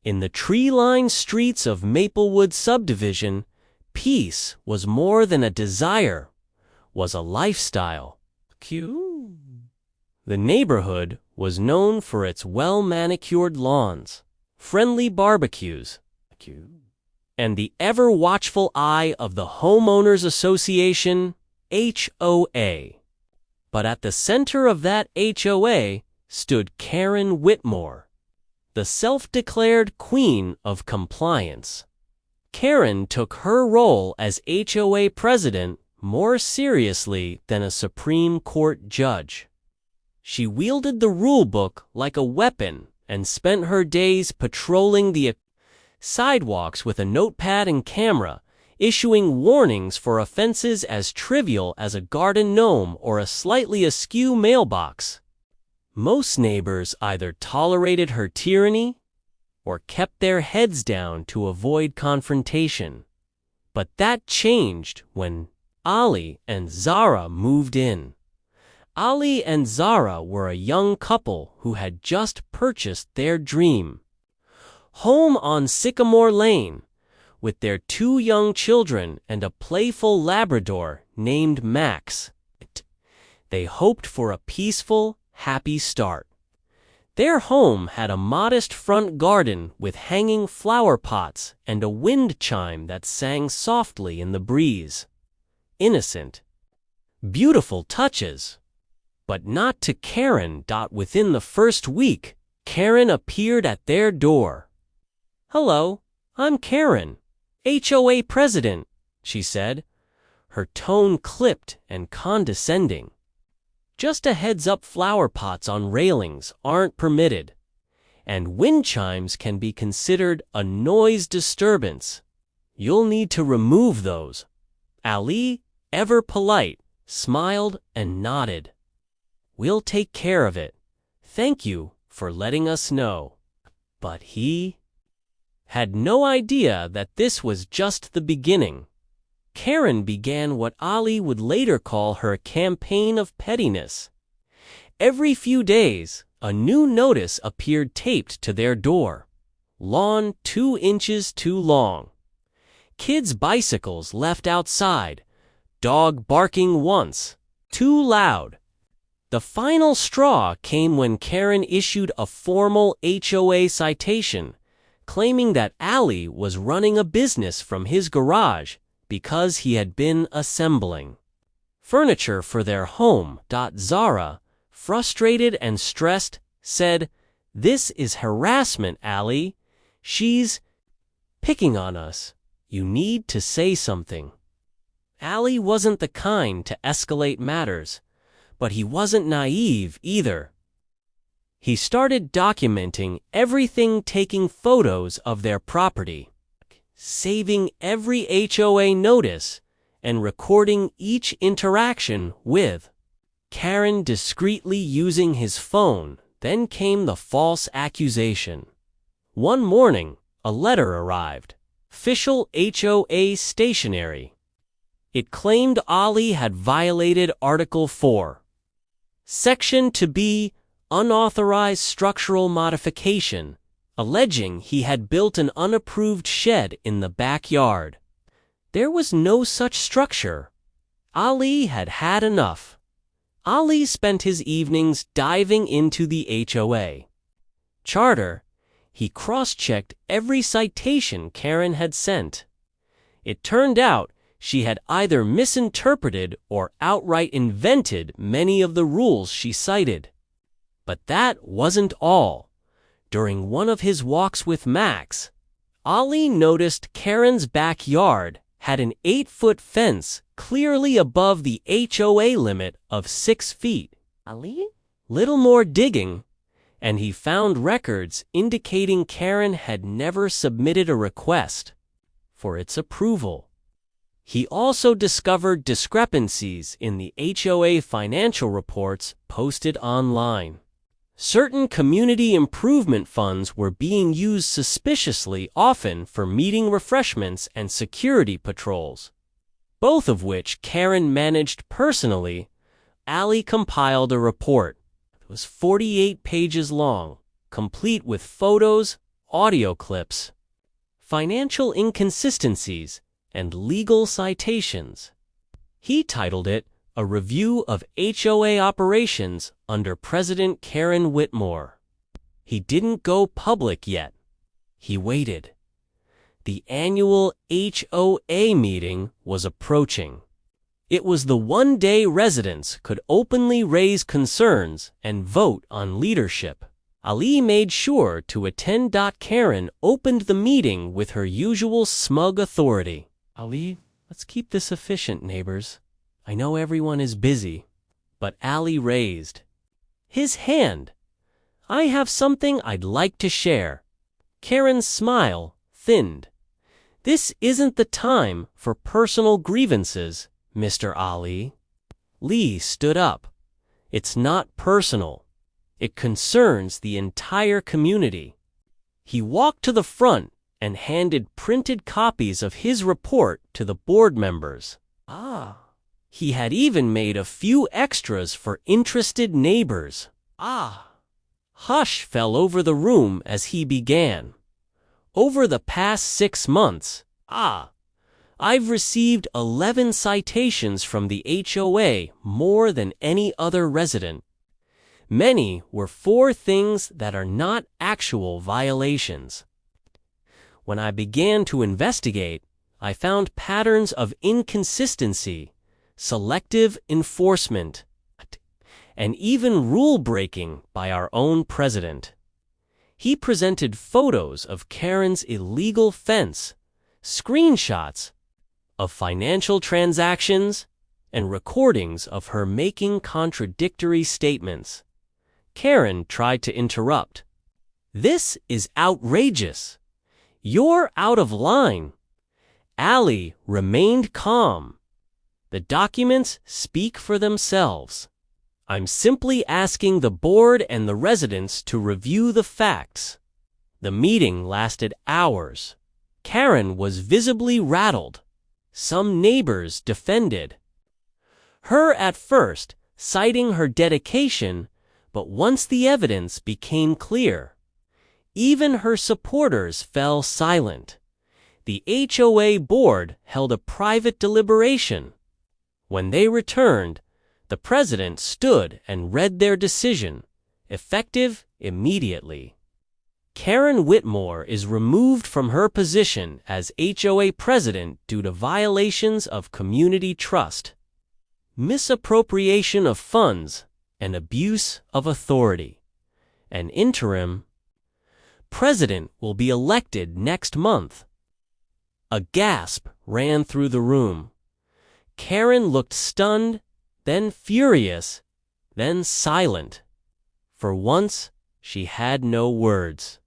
In the tree-lined streets of Maplewood subdivision, peace was more than a desire, was a lifestyle. The neighborhood was known for its well-manicured lawns, friendly barbecues, and the ever-watchful eye of the Homeowners Association, HOA. But at the center of that HOA stood Karen Whitmore, the self-declared queen of compliance. Karen took her role as HOA president more seriously than a Supreme Court judge. She wielded the rulebook like a weapon and spent her days patrolling the sidewalks with a notepad and camera, issuing warnings for offenses as trivial as a garden gnome or a slightly askew mailbox. Most neighbors either tolerated her tyranny or kept their heads down to avoid confrontation. But that changed when Ali and Zara moved in. Ali and Zara were a young couple who had just purchased their dream home on Sycamore Lane, with their 2 young children and a playful Labrador named Max. They hoped for a peaceful, happy start. Their home had a modest front garden with hanging flower pots and a wind chime that sang softly in the breeze. Innocent, beautiful touches. But not to Karen. Within the first week, Karen appeared at their door. "Hello, I'm Karen, HOA president," she said, her tone clipped and condescending. "Just a heads up, flower pots on railings aren't permitted, and wind chimes can be considered a noise disturbance. You'll need to remove those." Ali, ever polite, smiled and nodded. "We'll take care of it. Thank you for letting us know." But he had no idea that this was just the beginning. Karen began what Ali would later call her campaign of pettiness. Every few days, a new notice appeared taped to their door. Lawn 2 inches too long. Kids' bicycles left outside. Dog barking once too loud. The final straw came when Karen issued a formal HOA citation, claiming that Ali was running a business from his garage because he had been assembling furniture for their home. Zara, frustrated and stressed, said, "This is harassment, Ali. She's picking on us. You need to say something." Ali wasn't the kind to escalate matters, but he wasn't naive either. He started documenting everything, taking photos of their property, saving every HOA notice, and recording each interaction with Karen discreetly using his phone. Then came the false accusation. One morning, a letter arrived, official HOA stationery. It claimed Ali had violated Article 4, Section to be unauthorized structural modification, alleging he had built an unapproved shed in the backyard. There was no such structure. Ali had had enough. Ali spent his evenings diving into the HOA charter. He cross-checked every citation Karen had sent. It turned out she had either misinterpreted or outright invented many of the rules she cited. But that wasn't all. During one of his walks with Max, Ali noticed Karen's backyard had an 8-foot fence clearly above the HOA limit of 6 feet. Ali? Little more digging, and he found records indicating Karen had never submitted a request for its approval. He also discovered discrepancies in the HOA financial reports posted online. Certain community improvement funds were being used suspiciously often for meeting refreshments and security patrols, both of which Karen managed personally. Ali compiled a report. It was 48 pages long, complete with photos, audio clips, financial inconsistencies, and legal citations. He titled it A Review of HOA Operations under President Karen Whitmore. He didn't go public yet. He waited. The annual HOA meeting was approaching. It was the one day residents could openly raise concerns and vote on leadership. Ali made sure to attend. Karen opened the meeting with her usual smug authority. Ali, let's keep this efficient, neighbors. I know everyone is busy. But Ali raised his hand. I have something I'd like to share. Karen's smile thinned. This isn't the time for personal grievances, Mr. Ali. Lee stood up. It's not personal. It concerns the entire community. He walked to the front and handed printed copies of his report to the board members. He had even made a few extras for interested neighbors. Hush fell over the room as he began. Over the past 6 months, I've received 11 citations from the HOA, more than any other resident. Many were for things that are not actual violations. When I began to investigate, I found patterns of inconsistency, selective enforcement, and even rule-breaking by our own president. He presented photos of Karen's illegal fence, screenshots of financial transactions, and recordings of her making contradictory statements. Karen tried to interrupt. This is outrageous. You're out of line. Ali remained calm. The documents speak for themselves. I'm simply asking the board and the residents to review the facts. The meeting lasted hours. Karen was visibly rattled. Some neighbors defended her at first, citing her dedication, but once the evidence became clear, even her supporters fell silent. The HOA board held a private deliberation. When they returned, the president stood and read their decision, effective immediately. Karen Whitmore is removed from her position as HOA president due to violations of community trust, misappropriation of funds, and abuse of authority. An interim president will be elected next month. A gasp ran through the room. Karen looked stunned, then furious, then silent. For once, she had no words.